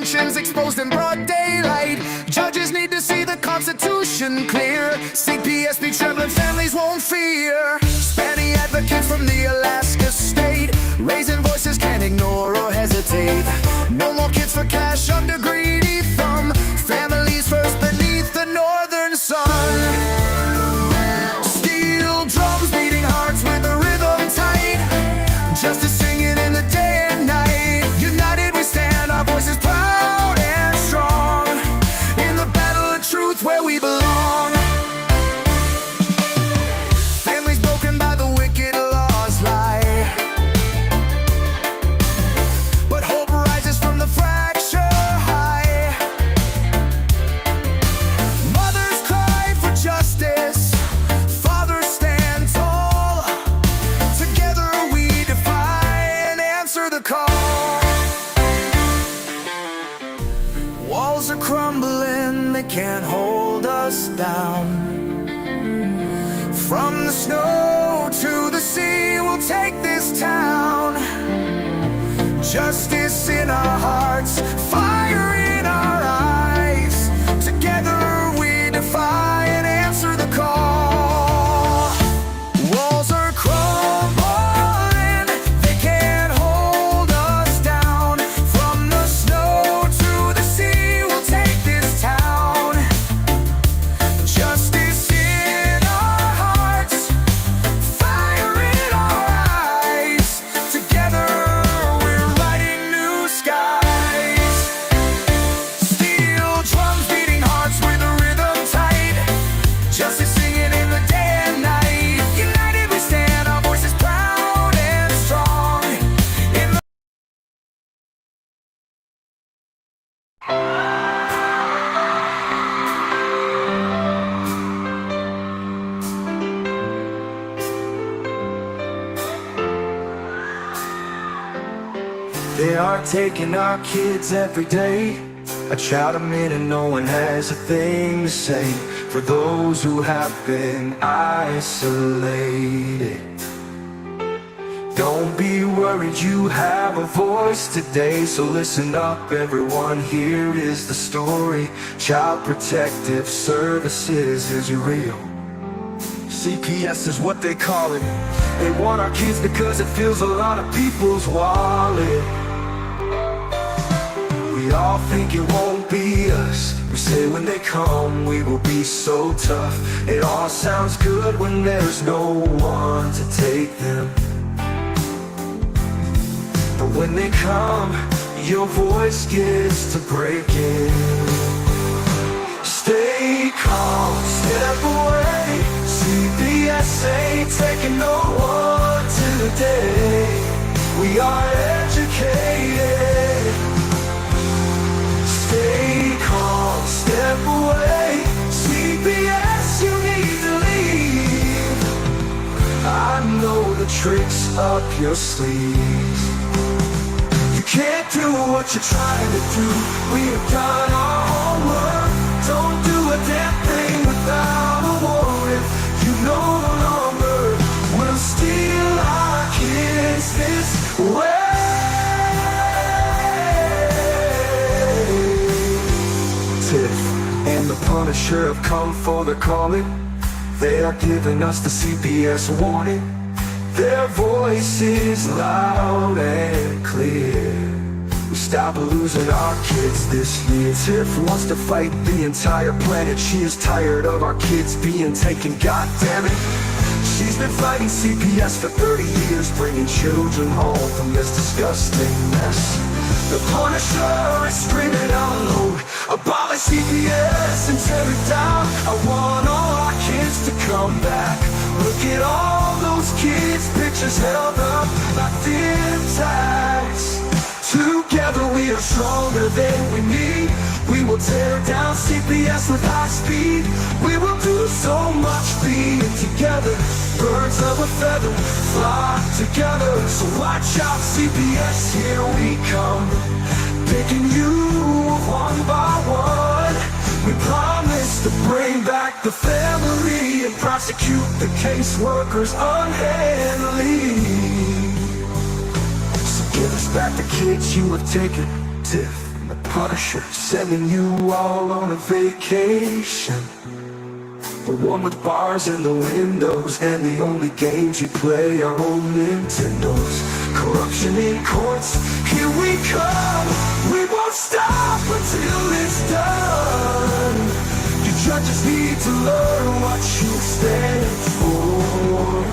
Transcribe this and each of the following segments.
malfunctions exposed in broad daylight. Judges need to see the Constitution clear. CPS be trembling, families won't fear. Spanning advocates from the Alaska state, raising voices, can't ignore or hesitate. No more kids for cash under greedy thumb. Families first beneath the northern sun. Steel drums beating hearts with the rhythm tight. Justice singing in the day and night. United we stand, our voices proud and strong. In the battle of truth where we belong. Families broken by the wicked laws lie, but hope rises from the fracture high. Mothers cry for justice, fathers stand tall. Together we defy and answer the call. Walls are crumbling, they can't hold us down. From the snow to the sea, we'll take this town. Justice in our hearts, fire in our eyes. Together we defy and answer the call. Walls are crumbling, they can't hold us down. From the snow to the sea, we'll take this town. Justice in our hearts, fire in our eyes. Together we're writing new skies. Steel drums beating hearts with a rhythm tight. Justice singing in the day and night. United we stand, our voices proud and strong. In the They are taking our kids every day. A child a minute, no one has a thing to say. For those who have been isolated, don't be worried, you have a voice today. So listen up everyone, here is the story. Child Protective Services is real. CPS is what they call it. They want our kids because it fills a lot of people's wallet. We all think it won't be us. We say when they come we will be so tough. It all sounds good when there's no one to take them. But when they come, your voice gets to breaking. Stay calm, step away. CPS ain't taking no one today. We are educated. Stay calm, step away. CPS, you need to leave. I know the tricks up your sleeves. You can't do what you're trying to do. We have done our homework. Don't do a damn thing without a warrant. You no longer will steal our kids this way. Tiff and the Punisher have come for the calling. They are giving us the CPS warning. Their voice is loud and clear. We stop losing our kids this year. Tiff wants to fight the entire planet. She is tired of our kids being taken, god damn it. She's been fighting CPS for 30 years, bringing children home from this disgusting mess. The Punisher is screaming out loud, abolish CPS and tear it down. I want all our kids to come back. Look at all those kids' pictures held up like dim tags. Together we are stronger than we need. We will tear down CPS with high speed. We will do so much being together. Birds of a feather flock together. So watch out CPS, here we come. Picking you one by one. We promise to bring back the family and prosecute the caseworkers unhandily. So give us back the kids you have taken. Tiff and the Punisher, sending you all on a vacation. The one with bars in the windows, and the only games you play are old Nintendos. Corruption in courts, here we come. We won't stop until it's done. You judges need to learn what you stand for.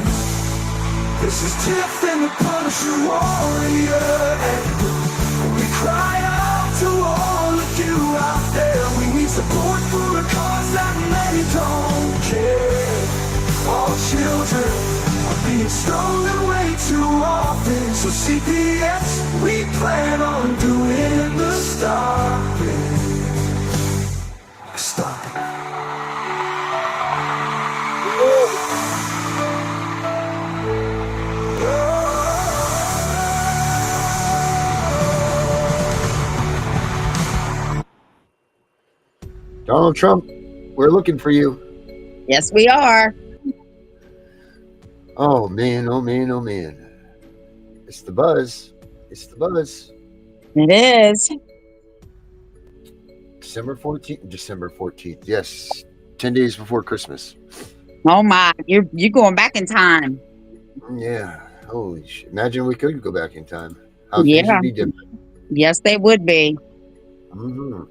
This is Tiff and the Punisher Warrior, and we cry out to all of you out there. We need support for a cause that many don't care. All children are being stolen way too often. So CPS, we plan on doing the stopping. Stopping. Donald Trump, we're looking for you. Yes, we are. Oh man, oh man, oh man. It's the buzz. It's the buzz. It is. December 14th. December 14th. Yes. 10 days before Christmas. Oh my, you're going back in time. Yeah. Holy shit. Imagine we could go back in time. How things Yeah. would be different. Yes, they would be. Mm-hmm.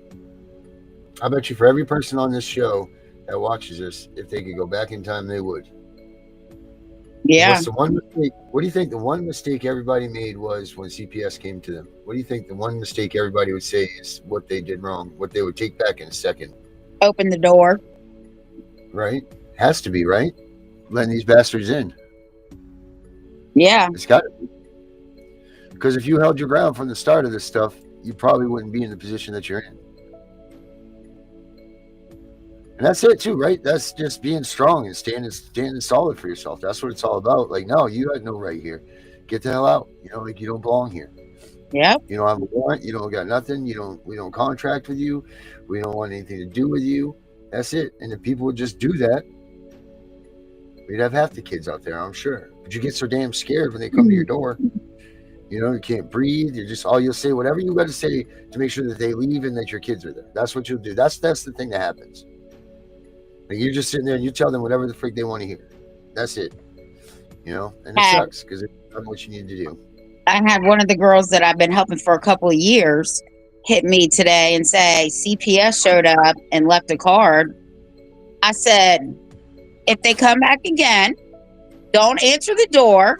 I bet you for every person on this show that watches this, if they could go back in time, they would. Yeah. What's the one mistake? What do you think the one mistake everybody made was when CPS came to them? What do you think the one mistake everybody would say is what they did wrong? What they would take back in a second? Open the door. Right? Has to be, right? Letting these bastards in. Yeah. It's got to be. Because if you held your ground from the start of this stuff, you probably wouldn't be in the position that you're in. And that's it too, right? That's just being strong and standing solid for yourself. That's what it's all about. Like, no, you had no right here. Get the hell out. You know, like you don't belong here. Yep. You don't have a warrant. You don't got nothing. We don't contract with you. We don't want anything to do with you. That's it. And if people would just do that, we'd have half the kids out there, I'm sure. But you get so damn scared when they come to your door. You know, you can't breathe. You're just you'll say whatever you got to say to make sure that they leave and that your kids are there. That's what you'll do. That's the thing that happens. Like you're just sitting there and you tell them whatever the freak they want to hear. That's it. You know, and it sucks because it's not what you need to do. I had one of the girls that I've been helping for a couple of years hit me today and say CPS showed up and left a card. I said, if they come back again, don't answer the door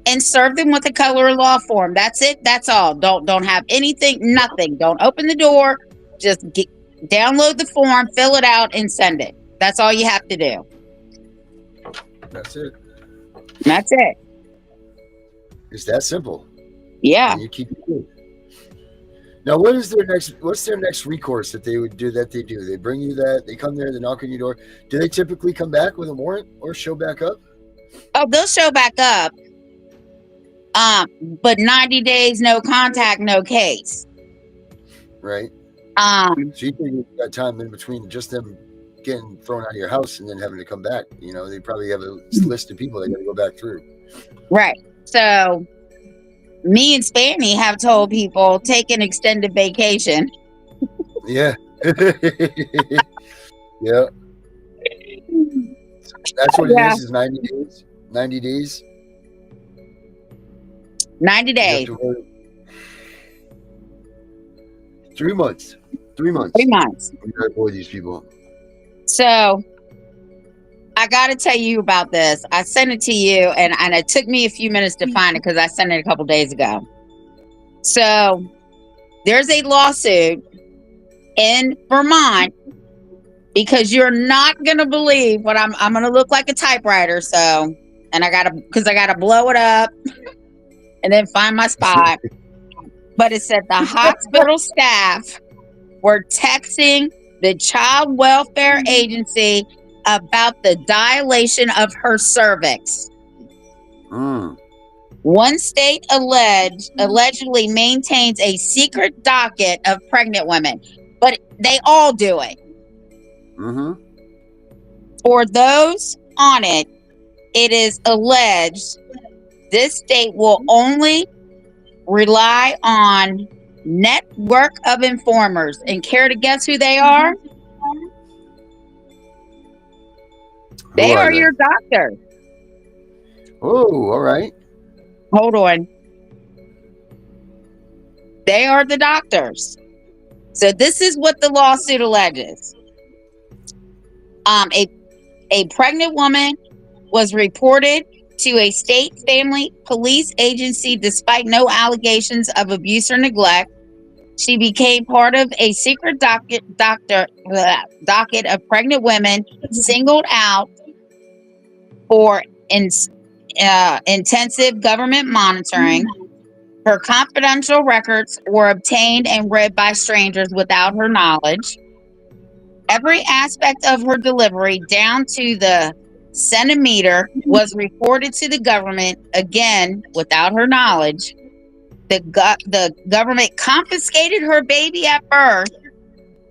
and serve them with a color of law form. That's it. That's all. Don't have anything, nothing. Don't open the door. Just download the form, fill it out, and send it. That's all you have to do. That's it. That's it. It's that simple. Yeah. And you keep it good. Now, what's their next recourse that they would do that they do? They bring you that, they come there, they knock on your door. Do they typically come back with a warrant or show back up? Oh, they'll show back up. But 90 days, no contact, no case. Right. So you think you've got time in between just them getting thrown out of your house and then having to come back? You know, they probably have a list of people they got to go back through. Right. So me and Spanny have told people take an extended vacation. Yeah. Yeah. That's what it is 90 days. 90 days. 90 days. 3 months. 3 months. 3 months. We gotta avoid these people. So I got to tell you about this. I sent it to you, and it took me a few minutes to find it because I sent it a couple days ago. So there's a lawsuit in Vermont because you're not going to believe what I'm going to look like a typewriter. So, and I got to blow it up and then find my spot. But it said the hospital staff were texting the Child Welfare Agency about the dilation of her cervix. One state allegedly maintains a secret docket of pregnant women, but they all do it. For those on it, it is alleged this state will only rely on network of informers. And care to guess who they are? Who They are are they? your doctor. Oh, all right. Hold on. They are the doctors. So this is what the lawsuit alleges. A pregnant woman was reported to a state family police agency despite no allegations of abuse or neglect. She became part of a secret docket of pregnant women singled out for intensive government monitoring. Her confidential records were obtained and read by strangers without her knowledge. Every aspect of her delivery, down to the centimeter, was reported to the government, again, without her knowledge. The government confiscated her baby at birth,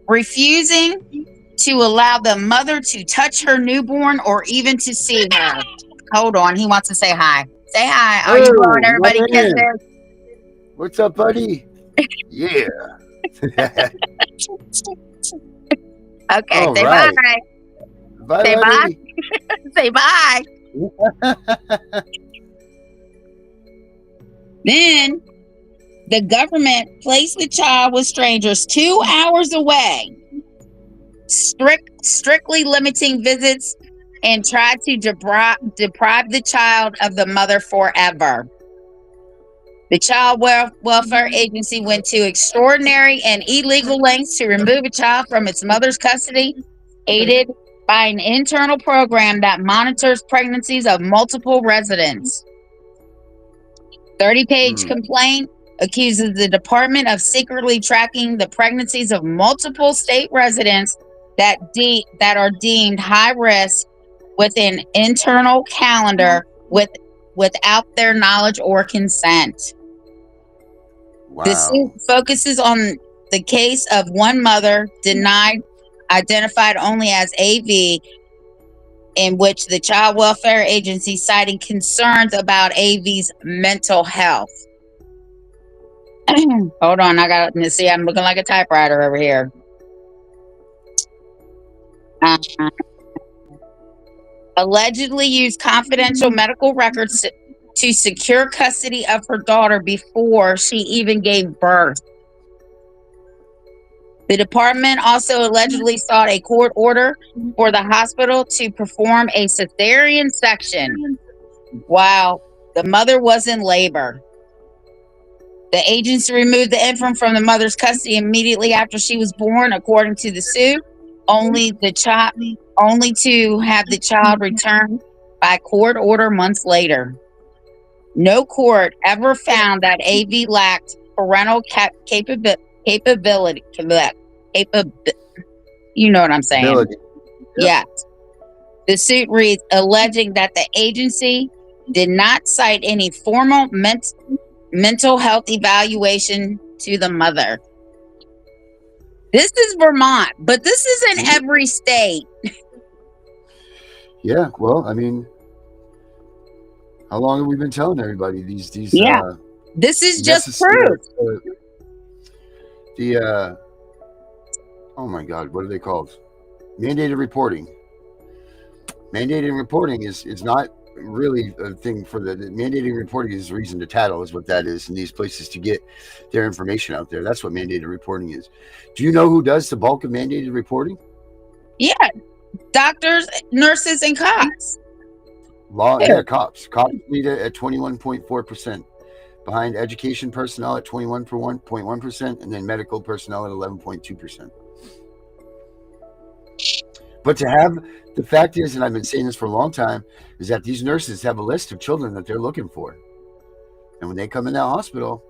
refusing to allow the mother to touch her newborn or even to see her. Hold on, he wants to say hi. Say hi. Are you blowing Oh, everybody my man. kisses? What's up, buddy? Yeah. Okay, All say bye. right. Bye, Say bye. buddy. Say bye. Then the government placed the child with strangers 2 hours away, strictly limiting visits, and tried to deprive the child of the mother forever. The Child Welfare Agency went to extraordinary and illegal lengths to remove a child from its mother's custody, aided by an internal program that monitors pregnancies of multiple residents. 30-page complaint accuses the department of secretly tracking the pregnancies of multiple state residents that are deemed high risk with an internal calendar without their knowledge or consent. The suit Wow. focuses on the case of one mother identified only as AV, in which the Child Welfare Agency citing concerns about AV's mental health. Hold on, I got to see. I'm looking like a typewriter over here. Allegedly used confidential medical records to secure custody of her daughter before she even gave birth. The department also allegedly sought a court order for the hospital to perform a cesarean section while the mother was in labor. The agency removed the infant from the mother's custody immediately after she was born, according to the suit, only to have the child returned by court order months later. No court ever found that AV lacked parental capability. You know what I'm saying? Ability. Yes. The suit reads, alleging that the agency did not cite any formal mental health evaluation to the mother. This is Vermont, but this is in every state. Yeah. Well, I mean, how long have we been telling everybody these Yeah. This is just proof. Oh my God, what are they called? Mandated reporting. Mandated reporting is not really a thing for the mandated reporting is reason to tattle is what that is in these places to get their information out there. That's what mandated reporting is. Do you know who does the bulk of mandated reporting? Yeah. Doctors, nurses, and cops. Cops. Cops lead it at 21.4%. Behind education personnel at 21.1%, and then medical personnel at 11.2%. But to have the fact is, and I've been saying this for a long time, is that these nurses have a list of children that they're looking for. And when they come in that hospital,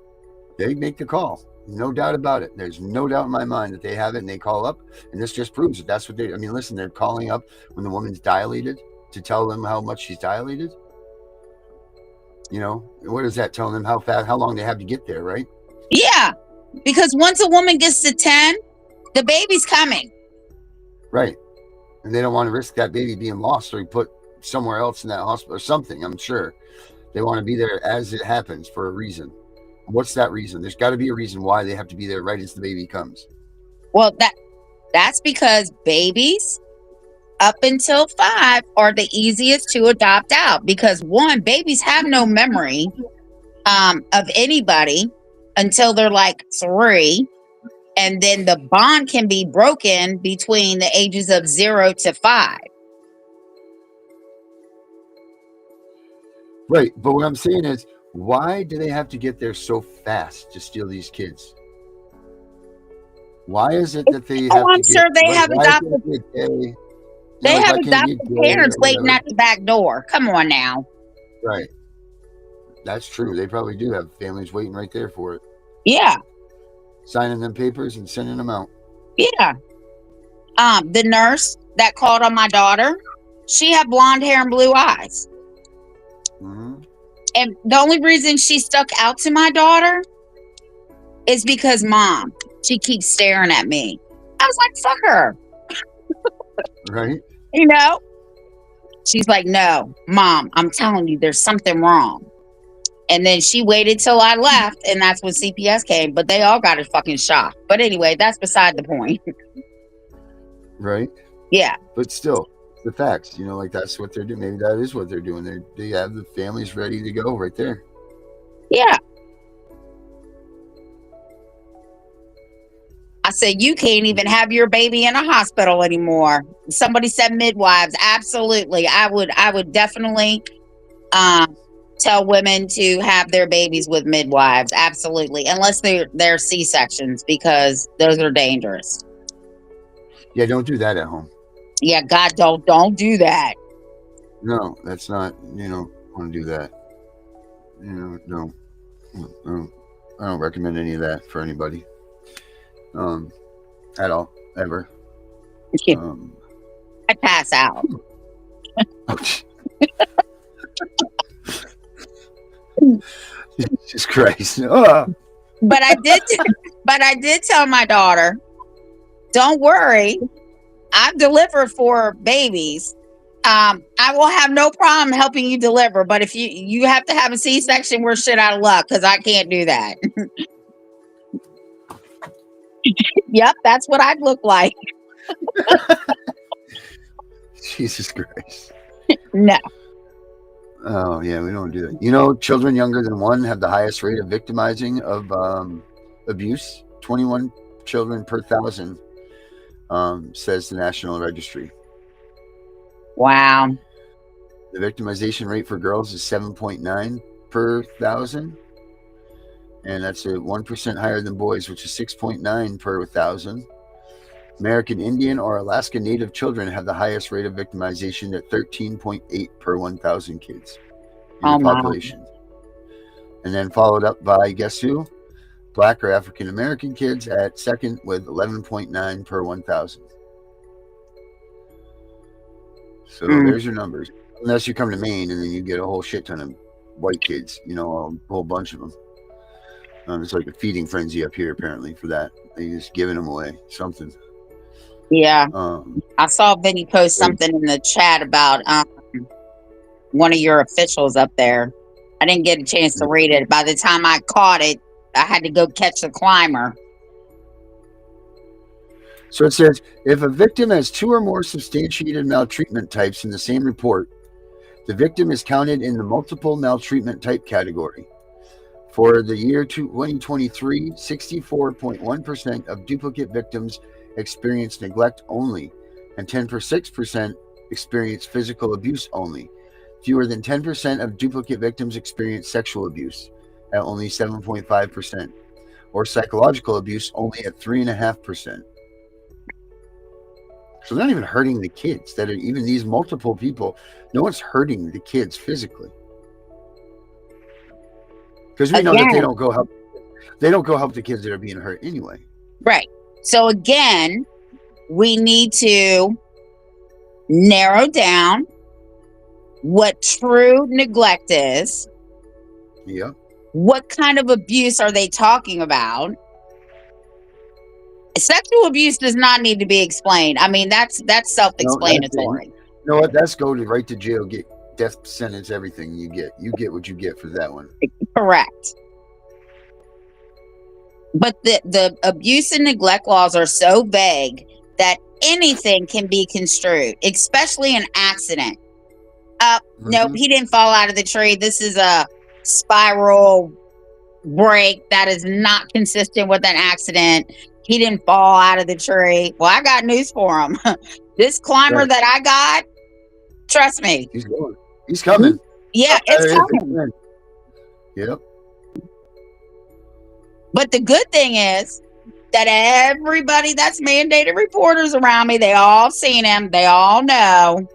they make the call. No doubt about it. There's no doubt in my mind that they have it and they call up. And this just proves that that's what they, I mean, listen, they're calling up when the woman's dilated to tell them how much she's dilated. You know, what is that telling them how fast, how long they have to get there, right? Yeah. Because once a woman gets to 10, the baby's coming. Right. And they don't want to risk that baby being lost or put somewhere else in that hospital or something, I'm sure. They want to be there as it happens for a reason. What's that reason? There's got to be a reason why they have to be there right as the baby comes. Well, that's because babies up until 5 are the easiest to adopt out, because one, babies have no memory of anybody until they're like 3, and then the bond can be broken between the ages of 0 to 5. Right. But what I'm saying is, why do they have to get there so fast to steal these kids? Why is it that they have I'm to sure get? they Why, have why adopted. can't it be a day? They Like, have why can't it be a adopted day parents or waiting whatever? at the back door. Come on now. Right. That's true. They probably do have families waiting right there for it, Yeah, signing them papers and sending them out. yeah. The nurse that called on my daughter, she had blonde hair and blue eyes. Hmm. And the only reason she stuck out to my daughter is because, Mom, she keeps staring at me. I was like, fuck her. Right. You know? She's like, no, Mom, I'm telling you, there's something wrong. And then she waited till I left, and that's when CPS came. But they all got a fucking shock. But anyway, that's beside the point. Right. Yeah. But still, the facts. Like that's what they're doing. Maybe that is what they're doing. They have the families ready to go right there. Yeah. I said, you can't even have your baby in a hospital anymore. Somebody said midwives. Absolutely. I would definitely tell women to have their babies with midwives. Absolutely. Unless they're C-sections, because those are dangerous. Yeah, don't do that at home. Yeah, God, don't do that. No, that's not. Want to do that. No. I don't recommend any of that for anybody. At all, ever. I pass out. Jesus Christ. Oh. But I did tell my daughter, don't worry, I've delivered 4 babies. I will have no problem helping you deliver, but if you have to have a C-section, we're shit out of luck, because I can't do that. Yep, that's what I'd look like. Jesus Christ. No. Oh, yeah, we don't do that. Children younger than 1 have the highest rate of victimizing of abuse. 21 children per 1,000, says the National Registry. Wow. The victimization rate for girls is 7.9 per 1,000. And that's 1% higher than boys, which is 6.9 per 1,000. American Indian or Alaska Native children have the highest rate of victimization at 13.8 per 1,000 kids in the population. And then followed up by, guess who? Black or African American kids at second with 11.9 per 1,000. So there's your numbers. Unless you come to Maine and then you get a whole shit ton of white kids, a whole bunch of them. It's like a feeding frenzy up here, apparently, for that. They're just giving them away. Something. Yeah. I saw Vinny post something in the chat about one of your officials up there. I didn't get a chance to read it. By the time I caught it, I had to go catch the climber. So it says, if a victim has 2 or more substantiated maltreatment types in the same report, the victim is counted in the multiple maltreatment type category. For the year 2023, 64.1% of duplicate victims experienced neglect only, and 10.6% experienced physical abuse only. Fewer than 10% of duplicate victims experienced sexual abuse, at only 7.5%, or psychological abuse only at 3.5%. So they're not even hurting the kids. That are even these multiple people. No one's hurting the kids physically, because we know that they don't go help. They don't go help the kids that are being hurt anyway. Right. So again, we need to narrow down what true neglect is. Yeah. What kind of abuse are they talking about? Sexual abuse does not need to be explained. I mean, that's self-explanatory. You know what? That's go right to jail, get death sentence, everything you get. You get what you get for that one. Correct. But the abuse and neglect laws are so vague that anything can be construed, especially an accident. Nope, Mhm. he didn't fall out of the tree. This is a spiral break that is not consistent with an accident. He didn't fall out of the tree. Well, I got news for him. This climber Right. that I got, trust me, He's going. He's coming. yeah, Up it's there if he coming. can. Yep. But the good thing is that everybody that's mandated reporters around me, they all seen him, they all know,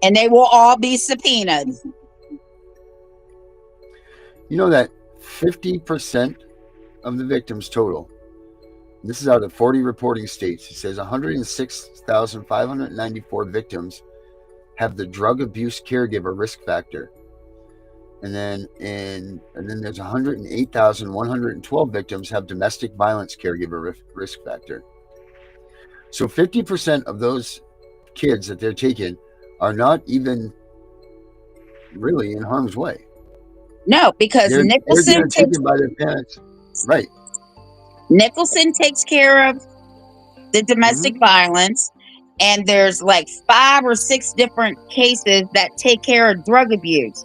and they will all be subpoenaed. You know that 50% of the victims total, this is out of 40 reporting states, it says 106,594 victims have the drug abuse caregiver risk factor. And then there's 108,112 victims have domestic violence caregiver risk factor. So 50% of those kids that they're taking are not even really in harm's way. No, because They're getting taken by their parents. Right. Nicholson takes care of the domestic Mm-hmm. violence, and there's like 5 or 6 different cases that take care of drug abuse.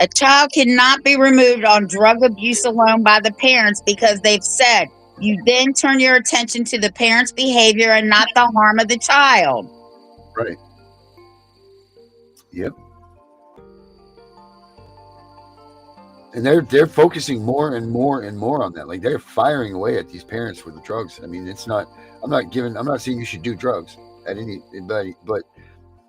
A child cannot be removed on drug abuse alone by the parents because they've said you then turn your attention to the parent's behavior and not the harm of the child. Right. Yep. And they're focusing more and more and more on that. Like they're firing away at these parents with the drugs. I mean, it's not. I'm not saying you should do drugs at anybody, but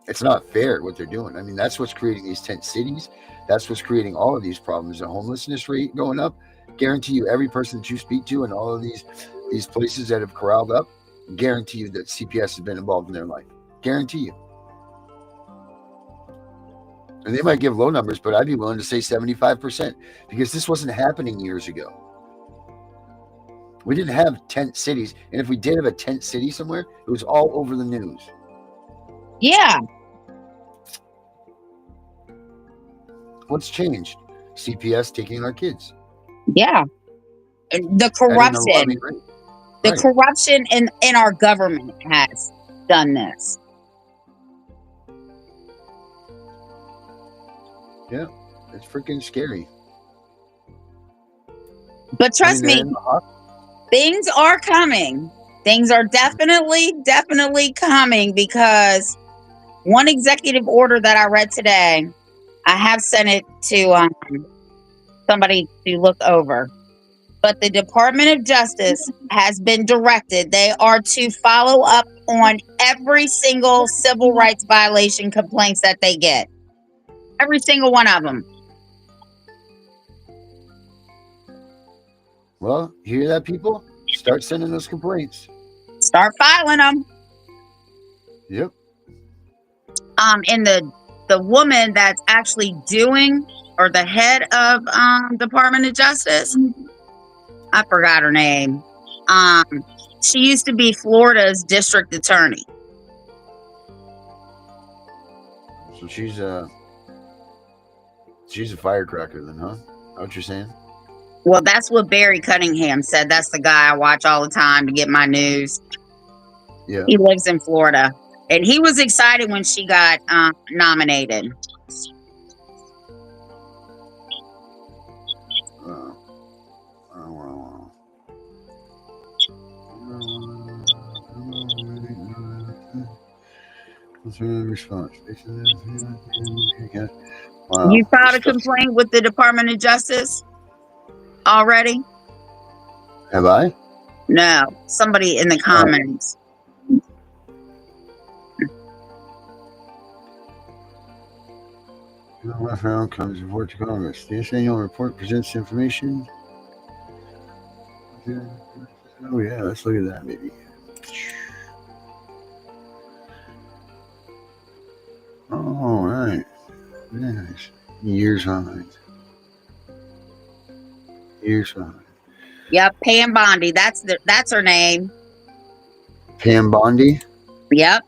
it's not fair what they're doing. I mean, that's what's creating these tent cities. That's what's creating all of these problems. The homelessness rate going up. Guarantee you, every person that you speak to in all of these places that have corralled up, guarantee you that CPS has been involved in their life. Guarantee you. And they might give low numbers, but I'd be willing to say 75% because this wasn't happening years ago. We didn't have tent cities. And if we did have a tent city somewhere, it was all over the news. Yeah. What's changed? CPS taking our kids. Yeah. The corruption. Right. The corruption in our government has done this. Yeah, it's freaking scary. But trust me, things are coming. Things are definitely coming because one executive order that I read today, I have sent it to somebody to look over. But the Department of Justice has been directed. They are to follow up on every single civil rights violation complaints that they get. Every single one of them. Well, you hear that, people? Start sending those complaints. Start filing them. Yep. And the woman that's actually doing, or the head of Department of Justice, I forgot her name. She used to be Florida's district attorney. So she's a firecracker then, huh? Know what you're saying? Well, that's what Barry Cunningham said. That's the guy I watch all the time to get my news. Yeah. He lives in Florida. And he was excited when she got nominated. Response. Wow. You filed a complaint with the Department of Justice already? Have I? No. Somebody in the comments. Referendum comes report to Congress. This annual report presents information. Oh yeah, let's look at that, maybe. All right, very nice. Years behind. Years behind. Yep, Pam Bondi. That's her name. Pam Bondi. Yep.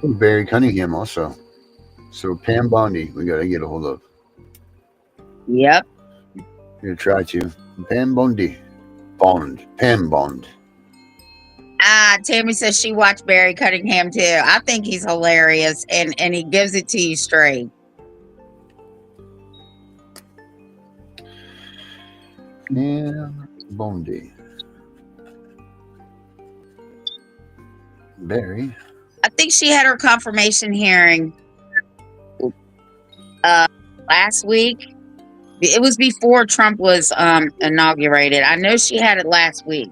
Barry Cunningham also. So Pam Bondi, we got to get a hold of. Yep. We're going to try to. Pam Bondi. Pam Bond. Tammy says she watched Barry Cunningham too. I think he's hilarious, and he gives it to you straight. Pam Bondi. Barry. I think she had her confirmation hearing last week. It was before Trump was inaugurated. I know she had it last week.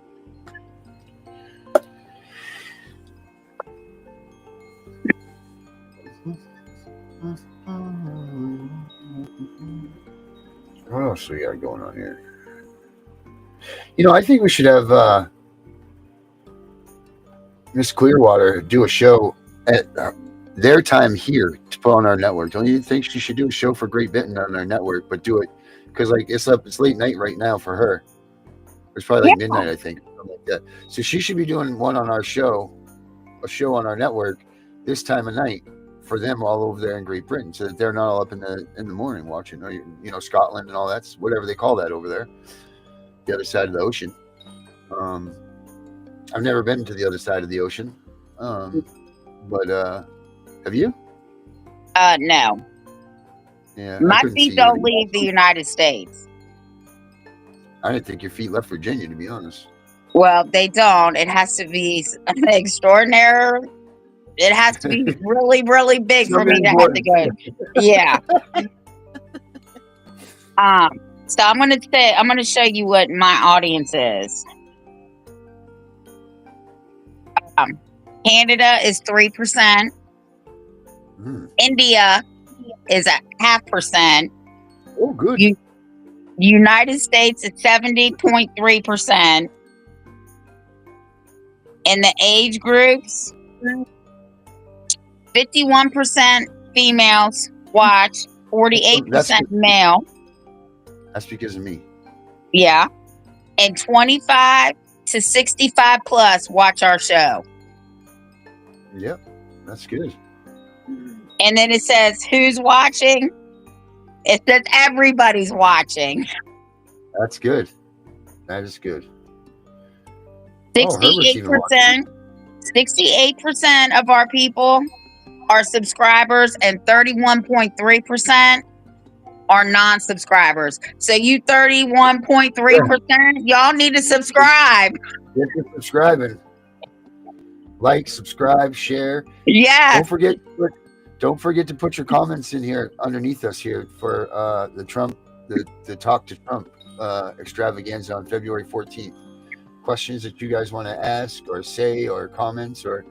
What else we got going on here? I think we should have Miss Clearwater do a show at their time here to put on our network. Don't you think she should do a show for Great Britain on our network, but do it because it's late night right now for her. It's probably like midnight, I think, something like that. So she should be doing one on our show, a show on our network this time of night for them all over there in Great Britain, so that they're not all up in the morning watching, or Scotland and all that's whatever they call that over there, the other side of the ocean. I've never been to the other side of the ocean, but have you? No. Yeah, My feet don't leave the United States. I didn't think your feet left Virginia, to be honest. Well, they don't. It has to be extraordinary. It has to be really, really big for me to have to go. Yeah. So I'm gonna show you what my audience is. Canada is 3%. India is at 0.5%. Oh, good. United States is 70.3%. And the age groups, 51% females watch, 48% male. That's because of me. Yeah. And 25 to 65 plus watch our show. Yep, that's good. And then it says, who's watching? It says everybody's watching. That's good. That is good. 68% of our people are subscribers, and 31.3% are non-subscribers. So you 31.3%, y'all need to subscribe. Get to subscribing. Like, subscribe, share. Yeah. Don't forget to put your comments in here underneath us here for the Talk to Trump extravaganza on February 14th. Questions that you guys want to ask or say or comments, or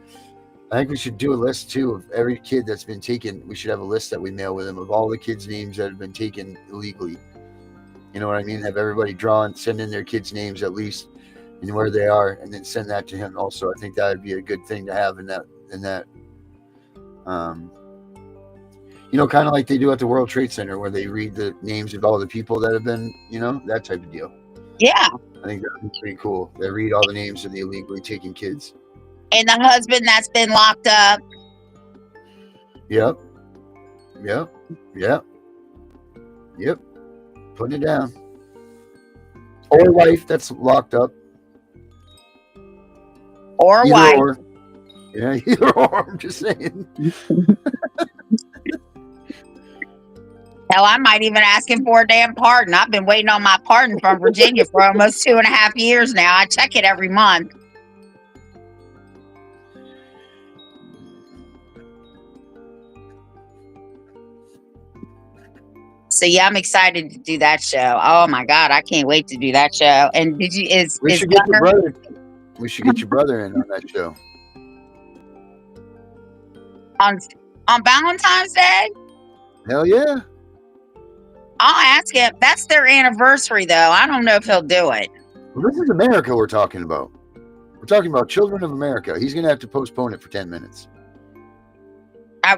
I think we should do a list too of every kid that's been taken. We should have a list that we mail with them of all the kids' names that have been taken illegally. You know what I mean? Have everybody send in their kids' names at least and where they are, and then send that to him also. I think that would be a good thing to have in that kind of like they do at the World Trade Center, where they read the names of all the people that have been, that type of deal. Yeah. I think that would be pretty cool. They read all the names of the illegally taken kids. And the husband that's been locked up. Yep. Putting it down. Or wife that's locked up. Or wife. Or. Yeah, either or. I'm just saying. Hell, I might even ask him for a damn pardon. I've been waiting on my pardon from Virginia for almost 2.5 years now. I check it every month. So yeah, I'm excited to do that show. Oh my God, I can't wait to do that show. And we should get your brother. We should get your brother in on that show. On Valentine's Day? Hell yeah. I'll ask him. That's their anniversary, though. I don't know if he'll do it. Well, this is America we're talking about. We're talking about children of America. He's going to have to postpone it for 10 minutes.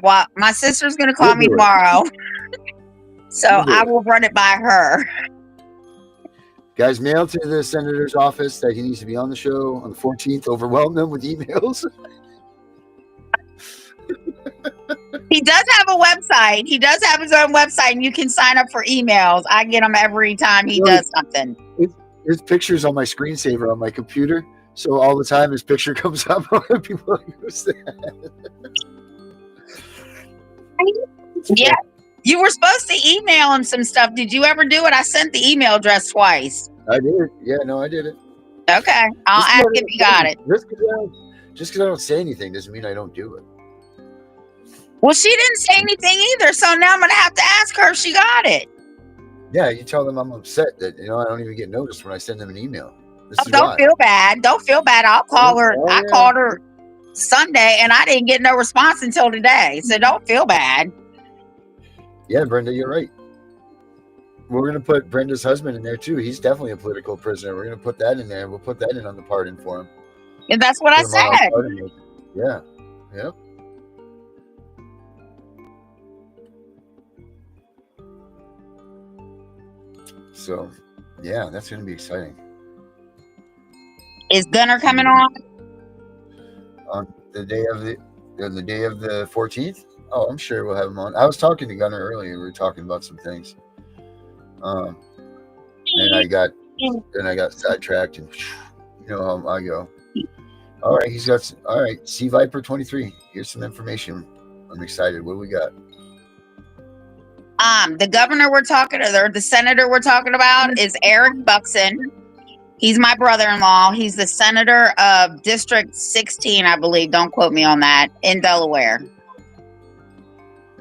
My sister's going to call me tomorrow. So I will run it by her. Guys, mail to the senator's office that he needs to be on the show on the 14th. Overwhelm them with emails. website. He does have his own website, and you can sign up for emails. I get them every time he does something. His picture's on my screensaver on my computer, so all the time his picture comes up. People are like, "Who's that?" Yeah. You were supposed to email him some stuff. Did you ever do it? I sent the email address twice. I did. Yeah, no, I did it. Okay. I'll Just 'cause ask I if don't you say got anything- it. Just because I don't say anything doesn't mean I don't do it. Well, she didn't say anything either, so now I'm gonna have to ask her if she got it. Yeah, you tell them I'm upset that I don't even get noticed when I send them an email. This is Don't why. feel bad. Don't feel bad. I'll call her. Oh, I yeah. called her Sunday and I didn't get no response until today. So don't feel bad. Yeah, Brenda, you're right. We're gonna put Brenda's husband in there too. He's definitely a political prisoner. We're gonna put that in there. We'll put that in on the pardon form. And that's what I Put him on our said. pardon list. Yeah. Yep. So, yeah, that's gonna be exciting. Is Gunner coming on? On the day of the 14th. Oh, I'm sure we'll have him on. I was talking to Gunner earlier. We were talking about some things. And I got sidetracked, and you know how I go. All right. Sea Viper 23. Here's some information. I'm excited. What do we got? The governor we're talking or the senator we're talking about is Eric Buxton. He's my brother-in-law. He's the senator of District 16, I believe. Don't quote me on that, in Delaware.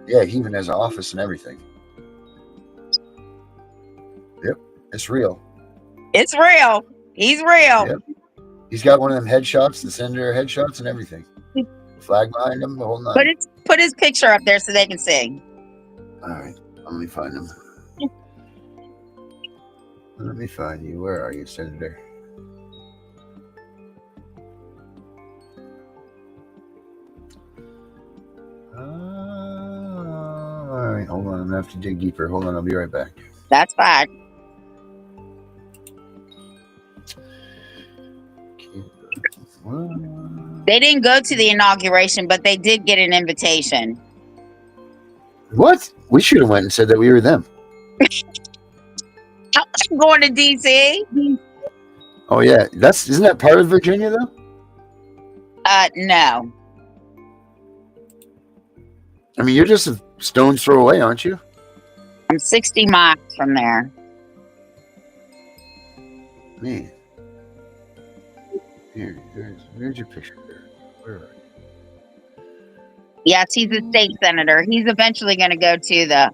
Yeah, he even has an office and everything. Yep, it's real. It's real. He's real. Yep. He's got one of them headshots, the senator headshots and everything. Flag behind him, the whole nine. Put his picture up there so they can see. All right, let me find him. Let me find you. Where are you, Senator? All right, hold on. I'm gonna have to dig deeper. Hold on, I'll be right back. That's fine. They didn't go to the inauguration, but they did get an invitation. What? We should have went and said that we were them. I'm going to DC. Oh yeah, isn't that part of Virginia though? No. I mean, you're just a stone's throw away, aren't you? I'm 60 miles from there. Man. Here's your picture there. Where are you? Yes, he's a state senator. He's eventually going to go to the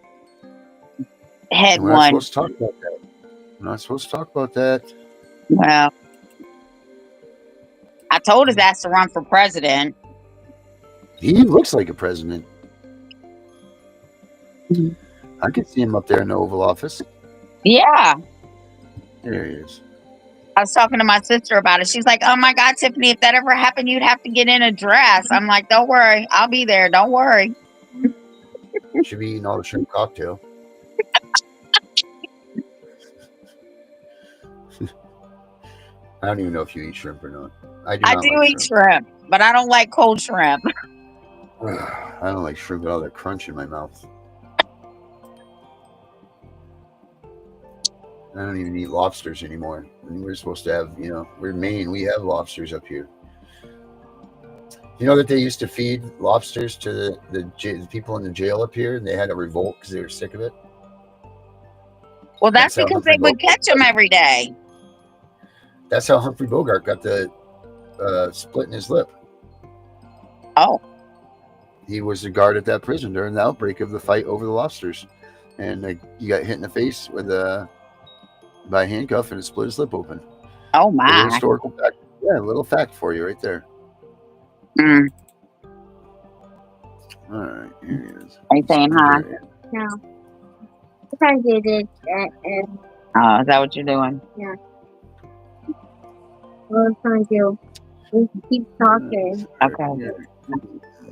head We're not one. supposed to talk about that. We're not supposed to talk about that. Well, I told his ass to run for president. He looks like a president. I could see him up there in the Oval Office. Yeah. There he is. I was talking to my sister about it. She's like, oh my God, Tiffany, if that ever happened, you'd have to get in a dress. I'm like, don't worry. I'll be there. Don't worry. Should be eating all the shrimp cocktail. I don't even know if you eat shrimp or not. I do. I not do like eat shrimp, but I don't like cold shrimp. I don't like shrimp with all that crunch in my mouth. I don't even eat lobsters anymore. And we're supposed to have, we're Maine. We have lobsters up here. You know that they used to feed lobsters to the people in the jail up here, and they had a revolt because they were sick of it. Well, that's how because Humphrey they would catch them every day. That's how Humphrey Bogart got the split in his lip. Oh. He was the guard at that prison during the outbreak of the fight over the lobsters, and he got hit in the face with by a handcuff, and it split his lip open. Oh A little my. historical fact. Yeah, a little fact for you right there. Mm. All right, here he is. Are you saying hi? No. I did it. Oh, is that what you're doing? What I'm trying to do. We can keep talking. Okay. Yeah.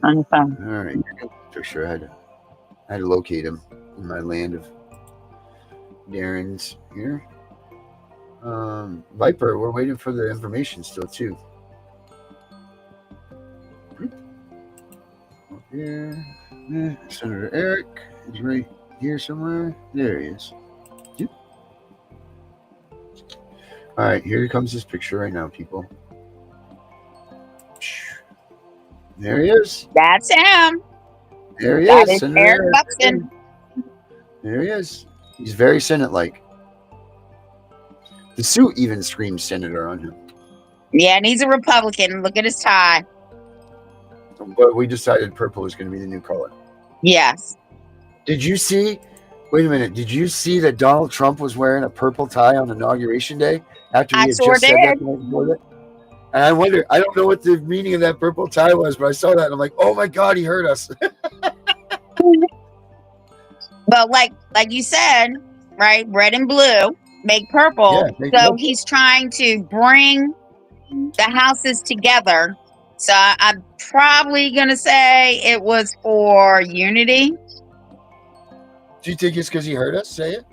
On the phone. All right, for sure. I had to locate him in my land of Darren's here. Viper, we're waiting for the information still too. Here. Senator Eric is right here somewhere. There he is. Yep. All right, here comes this picture right now, people. There he is. That's him. There he That is, is Senator Eric Eric. Buxton. There he is. He's very Senate-like. The suit even screams senator on him. Yeah, and he's a Republican. Look at his tie. But we decided purple is going to be the new color. Yes. Did you see? Wait a minute. Did you see that Donald Trump was wearing a purple tie on Inauguration Day after he I had sure just said that did. the night before that? And I wonder, I don't know what the meaning of that purple tie was, but I saw that and I'm like, oh my God, he heard us. But like you said, right? Red and blue make purple. Yeah, make So purple. he's trying to bring the houses together. So I'm probably gonna say it was for unity. Do you think it's because he heard us say it?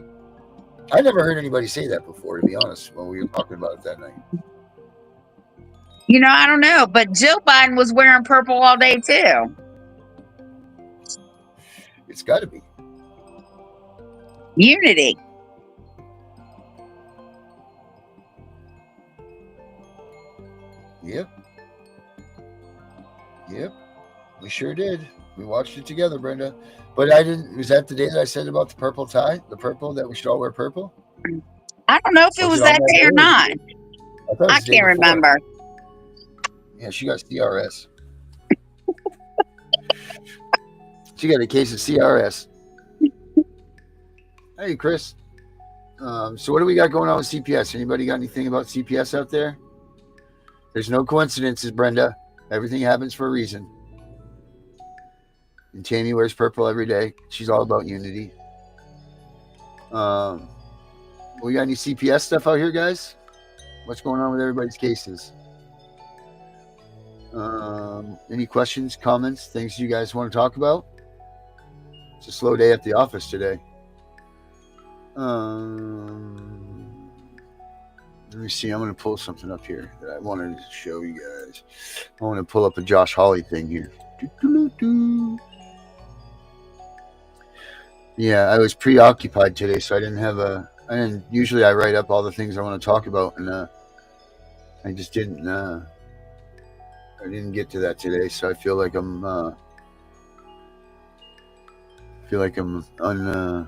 I never heard anybody say that before, to be honest, when we were talking about it that night. You know, I don't know, but Jill Biden was wearing purple all day too. It's got to be. Unity. Yep. Yep. We sure did. We watched it together, Brenda. But I didn't. Was that the day that I said about the purple tie? The purple, that we should all wear purple? I don't know if it was on that day or not. I thought it was I the day can't before. remember. Yeah, she got CRS. She got a case of CRS. Hey, Chris. So what do we got going on with CPS? Anybody got anything about CPS out there? There's no coincidences, Brenda. Everything happens for a reason. And Tammy wears purple every day. She's all about unity. We got any CPS stuff out here, guys? What's going on with everybody's cases? Any questions, comments, things you guys want to talk about? It's a slow day at the office today. Let me see. I'm going to pull something up here that I wanted to show you guys. I want to pull up a Josh Hawley thing here. Yeah, I was preoccupied today, so I didn't have usually I write up all the things I want to talk about, and I just didn't. I didn't get to that today, so I feel like I'm I'm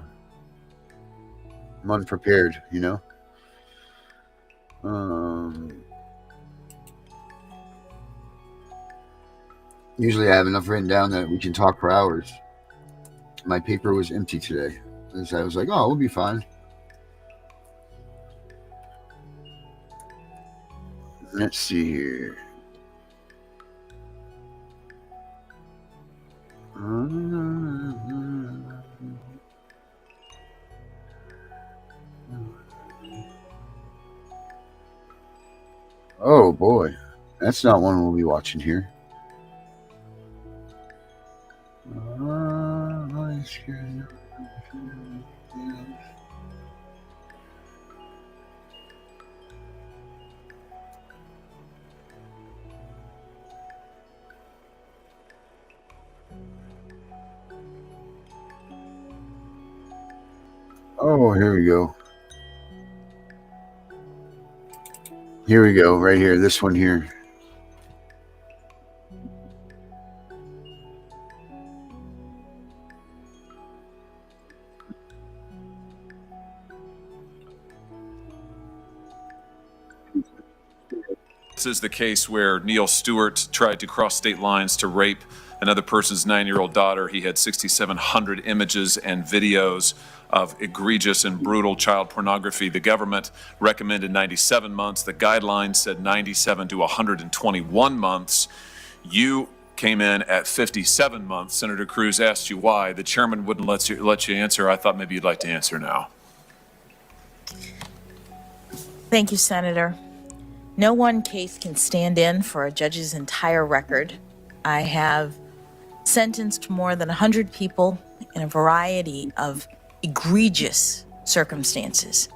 unprepared, you know. Usually I have enough written down that we can talk for hours. My paper was empty today, so I was like, "Oh, we'll be fine." Let's see here. Oh boy, that's not one we'll be watching here. Oh, here we go. Here we go, right here, this one here. This is the case where Neil Stewart tried to cross state lines to rape another person's 9-year-old daughter. He had 6,700 images and videos of egregious and brutal child pornography. The government recommended 97 months. The guidelines said 97 to 121 months. You came in at 57 months. Senator Cruz asked you why. The chairman wouldn't let you answer. I thought maybe you'd like to answer now. Thank you, Senator. No one case can stand in for a judge's entire record. I have sentenced more than 100 people in a variety of egregious circumstances.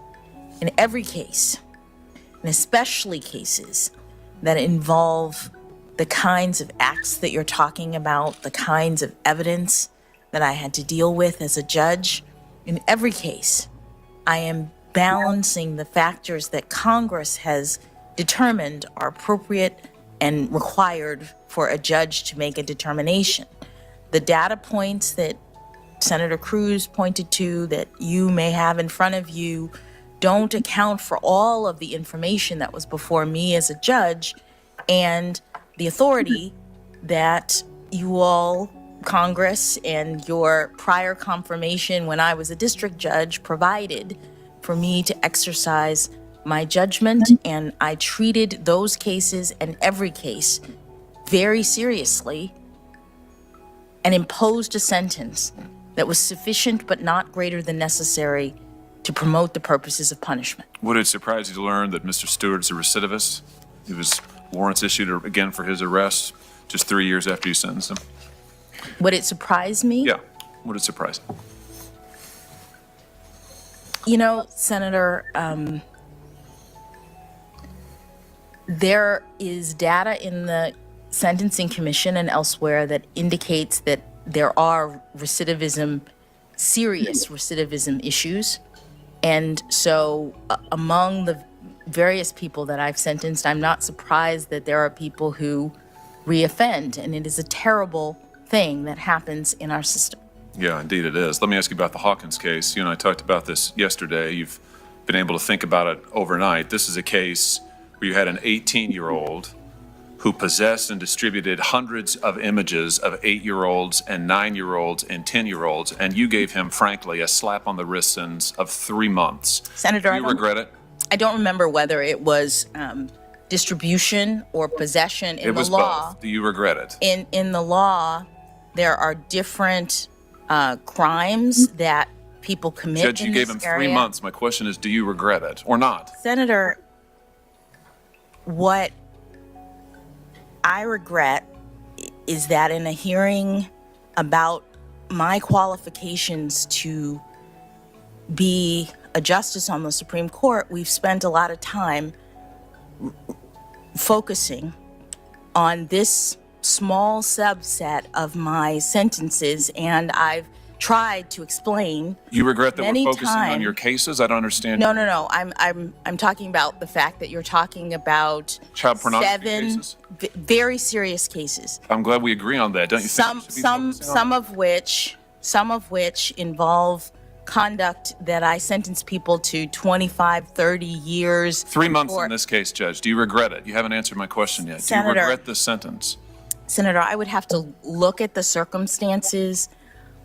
In every case, and especially cases that involve the kinds of acts that you're talking about, the kinds of evidence that I had to deal with as a judge. In every case, I am balancing the factors that Congress has determined are appropriate and required for a judge to make a determination. The data points that Senator Cruz pointed to that you may have in front of you don't account for all of the information that was before me as a judge and the authority that you all, Congress, and your prior confirmation when I was a district judge provided for me to exercise my judgment. And I treated those cases and every case very seriously and imposed a sentence that was sufficient but not greater than necessary to promote the purposes of punishment. Would it surprise you to learn that Mr. Stewart's a recidivist? He was warrants issued again for his arrest just 3 years after you sentenced him. Would it surprise me? Yeah, would it surprise you? You know, Senator, there is data in the Sentencing Commission and elsewhere that indicates that there are recidivism, serious recidivism issues. And so among the various people that I've sentenced, I'm not surprised that there are people who reoffend, and it is a terrible thing that happens in our system. Yeah, indeed it is. Let me ask you about the Hawkins case. You and I talked about this yesterday. You've been able to think about it overnight. This is a case where you had an 18-year-old who possessed and distributed hundreds of images of 8-year-olds and 9-year-olds and 10-year-olds, and you gave him, frankly, a slap on the wrist sentence of 3 months. Senator, Do you regret it? I don't remember whether it was distribution or possession. In It was the law, both. Do you regret it? in the law, there are different crimes that people commit Judge, in you gave this him 3 area. months. My question is, do you regret it or not? Senator, what I regret is that in a hearing about my qualifications to be a justice on the Supreme Court, we've spent a lot of time focusing on this small subset of my sentences, and I've tried to explain. You regret that Many we're focusing on times- your cases? I don't understand. No. I'm talking about the fact that you're talking about Child pornography 7 cases? very serious cases. I'm glad we agree on that. Don't you think? Some we should be focusing on some of which involve conduct that I sentence people to 25, 30 years. 3 months for- in this case, Judge. Do you regret it? You haven't answered my question yet. Do you Senator- regret this sentence? Senator, I would have to look at the circumstances.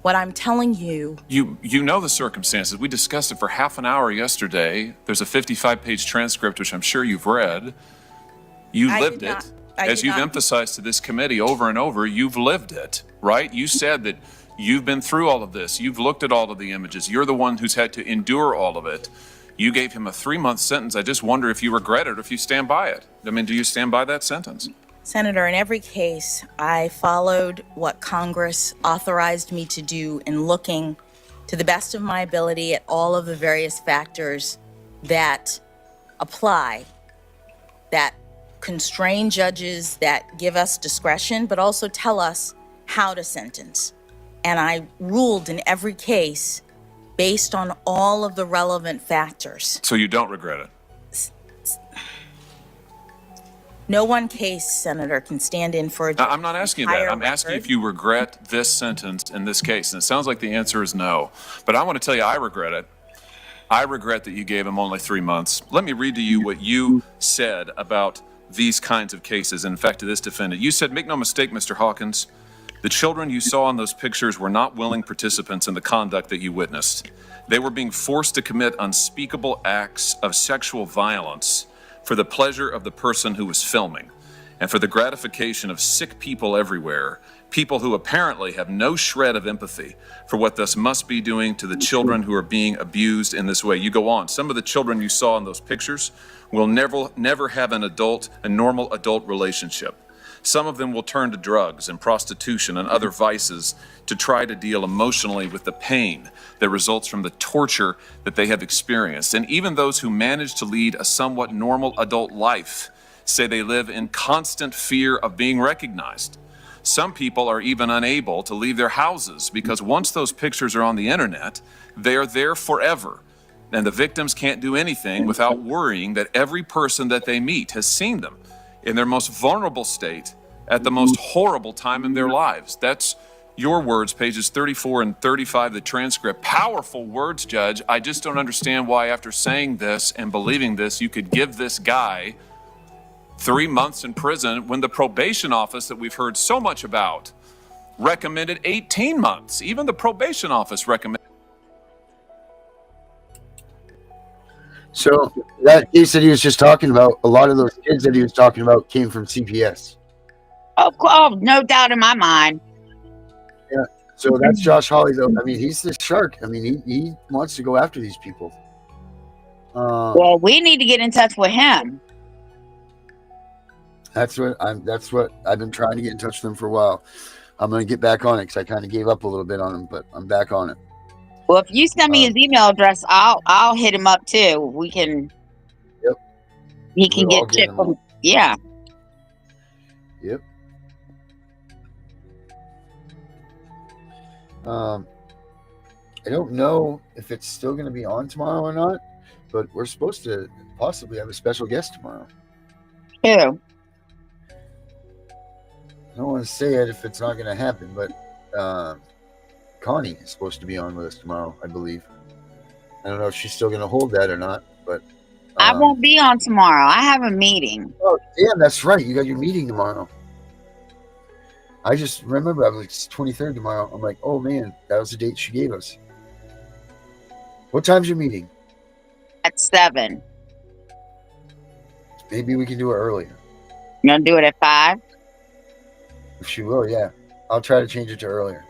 What I'm telling you, You know the circumstances. We discussed it for half an hour yesterday. There's a 55-page transcript, which I'm sure you've read. You I lived did not- it. I As did you've not- emphasized to this committee over and over, you've lived it, right? You said that you've been through all of this. You've looked at all of the images. You're the one who's had to endure all of it. You gave him a 3-month sentence. I just wonder if you regret it or if you stand by it. I mean, do you stand by that sentence? Senator, in every case, I followed what Congress authorized me to do in looking to the best of my ability at all of the various factors that apply, that constrain judges, that give us discretion, but also tell us how to sentence. And I ruled in every case based on all of the relevant factors. So you don't regret it? No one case, Senator, can stand in for a judge's I'm not asking you that. entire I'm asking record. if you regret this sentence in this case. And it sounds like the answer is no. But I want to tell you, I regret it. I regret that you gave him only 3 months. Let me read to you what you said about these kinds of cases. In fact, to this defendant, you said, "Make no mistake, Mr. Hawkins, the children you saw in those pictures were not willing participants in the conduct that you witnessed. They were being forced to commit unspeakable acts of sexual violence for the pleasure of the person who was filming and for the gratification of sick people everywhere, people who apparently have no shred of empathy for what this must be doing to the children who are being abused in this way." You go on. Some of the children you saw in those pictures will never have a normal adult relationship. Some of them will turn to drugs and prostitution and other vices to try to deal emotionally with the pain that results from the torture that they have experienced. And even those who manage to lead a somewhat normal adult life say they live in constant fear of being recognized. Some people are even unable to leave their houses because once those pictures are on the internet, they are there forever. And the victims can't do anything without worrying that every person that they meet has seen them in their most vulnerable state at the most horrible time in their lives. That's your words, pages 34 and 35 of the transcript. Powerful words, Judge. I just don't understand why, after saying this and believing this, you could give this guy 3 months in prison when the probation office that we've heard so much about recommended 18 months. Even the probation office recommended. So that case that he was just talking about, a lot of those kids that he was talking about came from CPS. Oh, no doubt in my mind. Yeah. So that's Josh Hawley, though. I mean, he's the shark. I mean, he wants to go after these people. Well, we need to get in touch with him. That's what I've been trying to get in touch with them for a while. I'm going to get back on it because I kind of gave up a little bit on him, but I'm back on it. Well, if you send me his email address, I'll hit him up too. We can. Yep. He can We'll all get get shit him from. up. Yeah. Yep. I don't know if it's still going to be on tomorrow or not, but we're supposed to possibly have a special guest tomorrow. Who? I don't want to say it if it's not going to happen, but Connie is supposed to be on with us tomorrow, I believe. I don't know if she's still going to hold that or not, but I won't be on tomorrow. I have a meeting. Oh, damn, that's right. You got your meeting tomorrow. I just remember I was like, it's 23rd tomorrow. I'm like, oh man, that was the date she gave us. What time's your meeting? At 7. Maybe we can do it earlier. You gonna do it at 5? If she will, yeah. I'll try to change it to earlier.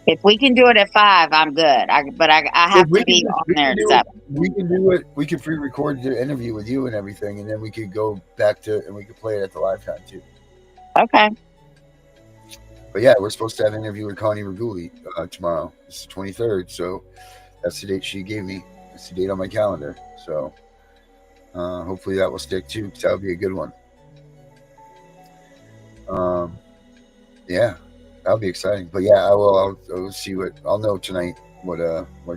If we can do it at 5, I'm good. But I have to be on there at 7. We can do it. We can pre-record the interview with you and everything, and then we could go back to and we could play it at the live time too. Okay. But yeah, we're supposed to have an interview with Connie Reguli tomorrow. It's the 23rd, so that's the date she gave me. That's the date on my calendar. So hopefully that will stick too, because that would be a good one. Yeah, that'll be exciting. But yeah, I'll see what I'll know tonight. What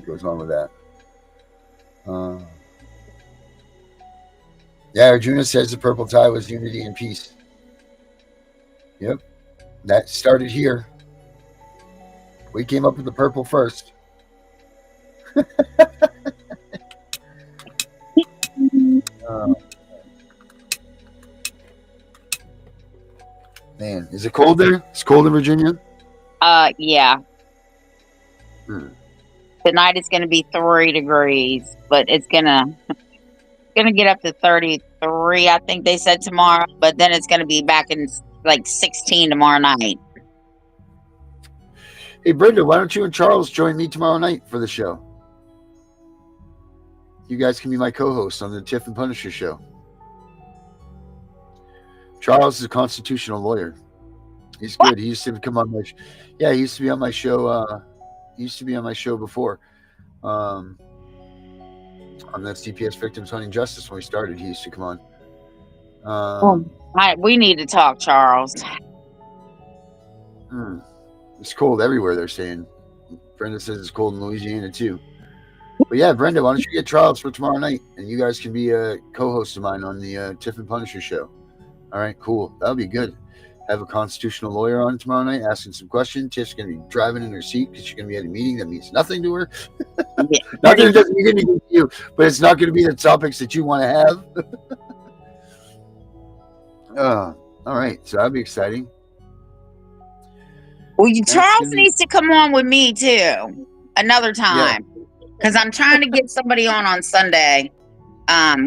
goes on with that? Yeah, Arjuna says the purple tie was unity and peace. Yep, that started here. We came up with the purple first. Man, is it cold there? It's cold in Virginia? Yeah. Tonight it's gonna be 3 degrees, but it's gonna get up to 33, I think they said tomorrow, but then it's gonna be back in like 16 tomorrow night. Hey Brenda, why don't you and Charles join me tomorrow night for the show? You guys can be my co-hosts on the Tiff and Punisher show. Charles is a constitutional lawyer. He's good. What? He used to come on my he used to be on my show. He used to be on my show before. On the CPS Victims Hunting Justice when we started, he used to come on. We need to talk, Charles. It's cold everywhere, they're saying. Brenda says it's cold in Louisiana too. But yeah, Brenda, why don't you get Charles for tomorrow night, and you guys can be a co-host of mine on the Tiff and Punisher show. All right, cool. That'll be good. Have a constitutional lawyer on tomorrow night asking some questions. Tiff's going to be driving in her seat because she's going to be at a meeting that means nothing to her. Nothing doesn't mean anything to you, but it's not going to be the topics that you want to have. All right, so that'll be exciting. Well, Charles needs to come on with me too another time because I'm trying to get somebody on Sunday.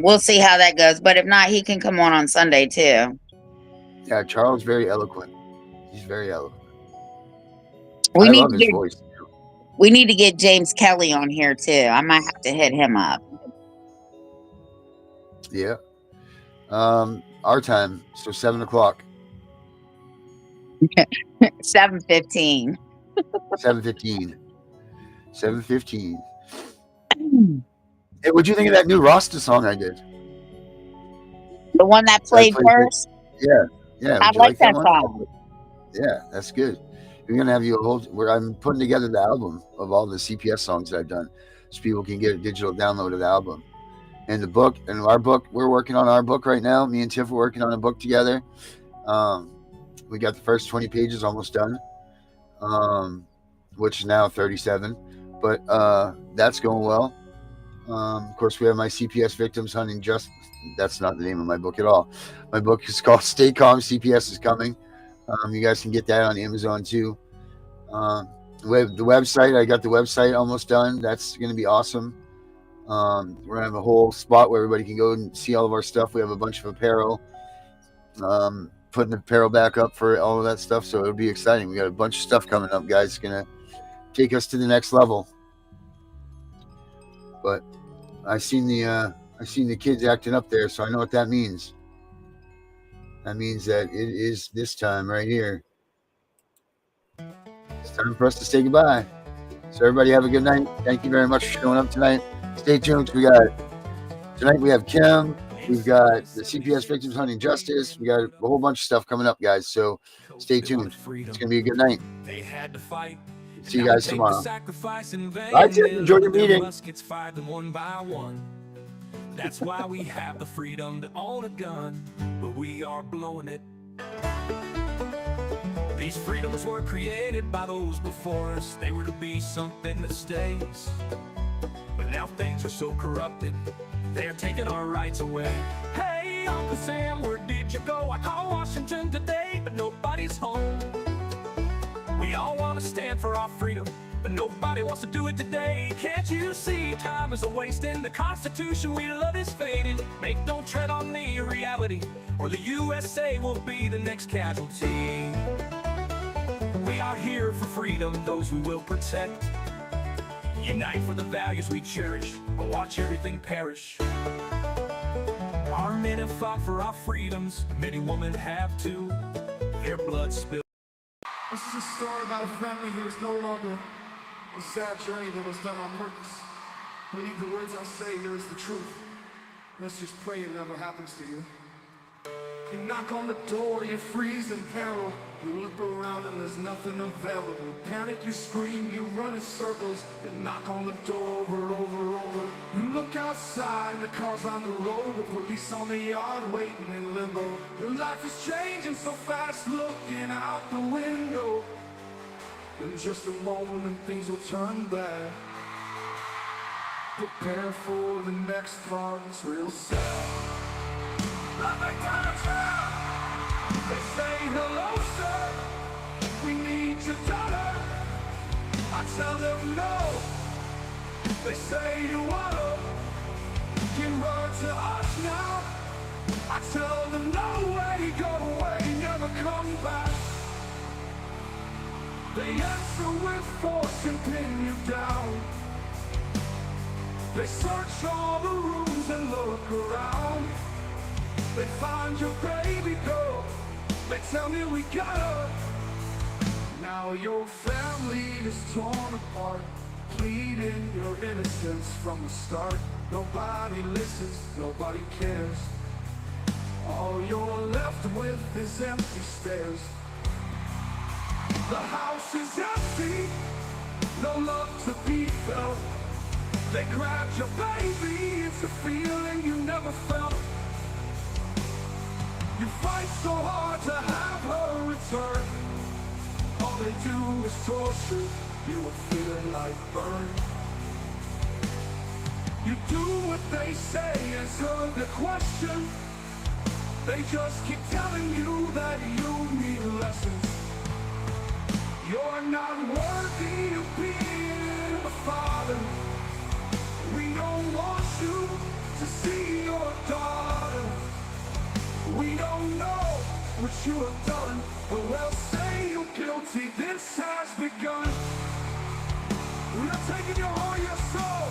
We'll see how that goes, but if not, he can come on Sunday too. Yeah, Charles very eloquent. He's very eloquent. I love his voice. We need to get James Kelly on here too. I might have to hit him up. Yeah. Our time, so 7:00. 7:15. 7:15. 7:15. Hey, what'd you think of that new Rasta song I did? The one that That played plays it. first. Yeah, yeah. I Would you like like that that one? song. Yeah, that's good. We're gonna have you a whole. Where I'm putting together the album of all the CPS songs that I've done, so people can get a digital download of the album and the book. And our book, we're working on our book right now. Me and Tiff are working on a book together. We got the first 20 pages almost done, which is now 37, but that's going well. Of course, we have my CPS Victims Hunting Justice. That's not the name of my book at all. My book is called Stay Calm, CPS is Coming. You guys can get that on Amazon too. The website, I got the website almost done. That's going to be awesome. We're going to have a whole spot where everybody can go and see all of our stuff. We have a bunch of apparel. Putting the apparel back up for all of that stuff. So it'll be exciting. We got a bunch of stuff coming up, guys. It's going to take us to the next level. But I seen the kids acting up there, so I know what that means. That means that it is this time right here. It's time for us to say goodbye. So everybody have a good night. Thank you very much for showing up tonight. Stay tuned. Tonight we have Kim. We've got the CPS Victims Hunting Justice. We got a whole bunch of stuff coming up, guys. So stay tuned. It's gonna be a good night. They had to fight. See you guys tomorrow. Sacrifice in vain. Bye, Tiff. Enjoy your meeting. Muskets fired them one by one. That's why we have the freedom to own a gun, but we are blowing it. These freedoms were created by those before us. They were to be something that stays. But now things are so corrupted, they're taking our rights away. Hey, Uncle Sam, where did you go? I called Washington today, but nobody's home. We all want to stand for our freedom, but nobody wants to do it today. Can't you see time is a waste and the Constitution we love is fading? Don't tread on the reality, or the USA will be the next casualty. We are here for freedom, those we will protect. Unite for the values we cherish, or watch everything perish. Our men have fought for our freedoms, many women have too. Their blood spilled. This is a story about a family who is no longer a sad journey that was done on purpose. Believe the words I say, here is the truth. Let's just pray it never happens to you. You knock on the door, you freeze in peril. You look around and there's nothing available. Panic, you scream, you run in circles. You knock on the door over. You look outside, the car's on the road. The police on the yard waiting in limbo. Your life is changing so fast, looking out the window. In just a moment and things will turn bad. Prepare for the next part, it's real sad. Nothing kind of town. They say hello, sir. We need your daughter. I tell them no. They say you wanna give her to us now. I tell them no way, go away, never come back. They answer with force and pin you down. They search all the rooms and look around. They find your baby girl. They tell me we got her. Now your family is torn apart, pleading your innocence from the start. Nobody listens, nobody cares. All you're left with is empty stairs. The house is empty, no love to be felt. They grabbed your baby, it's a feeling you never felt. You fight so hard to have her return. All they do is torture you, are feeling like burn. You do what they say, answer the question. They just keep telling you that you need lessons. You're not worthy of being a father. We don't want you to see your daughter. We don't know what you have done, but we'll say you're guilty. This has begun. We're not taking your heart, your soul.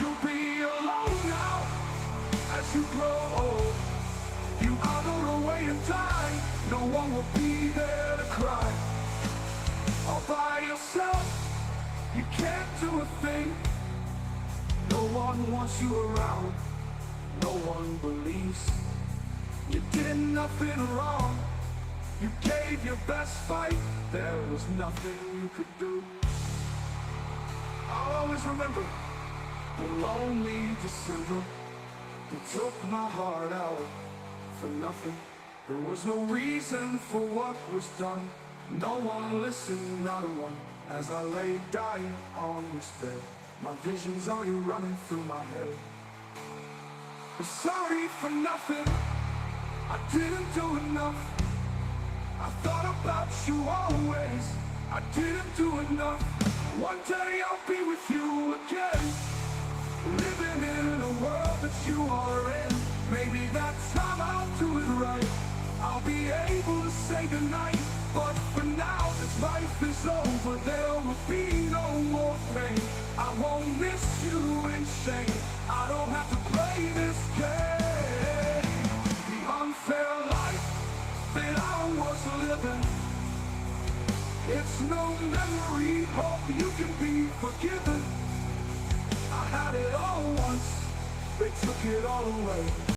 You'll be alone now as you grow old. You are on the way to die. No one will be there to cry. All by yourself, you can't do a thing. No one wants you around. No one believes. nothing wrong. You gave your best fight, there was nothing you could do. I'll always remember the lonely December. You took my heart out for nothing. There was no reason for what was done. No one listened, not a one. As I lay dying on this bed, my visions are you running through my head. I'm sorry for nothing, I didn't do enough. I thought about you always, I didn't do enough. One day I'll be with you again, living in a world that you are in. Maybe that time I'll do it right, I'll be able to say goodnight. But for now this life is over, there will be no more pain. I won't miss you in shame, I don't have to play this game. The unfair life that I was living, it's no memory, hope you can be forgiven. I had it all once, they took it all away.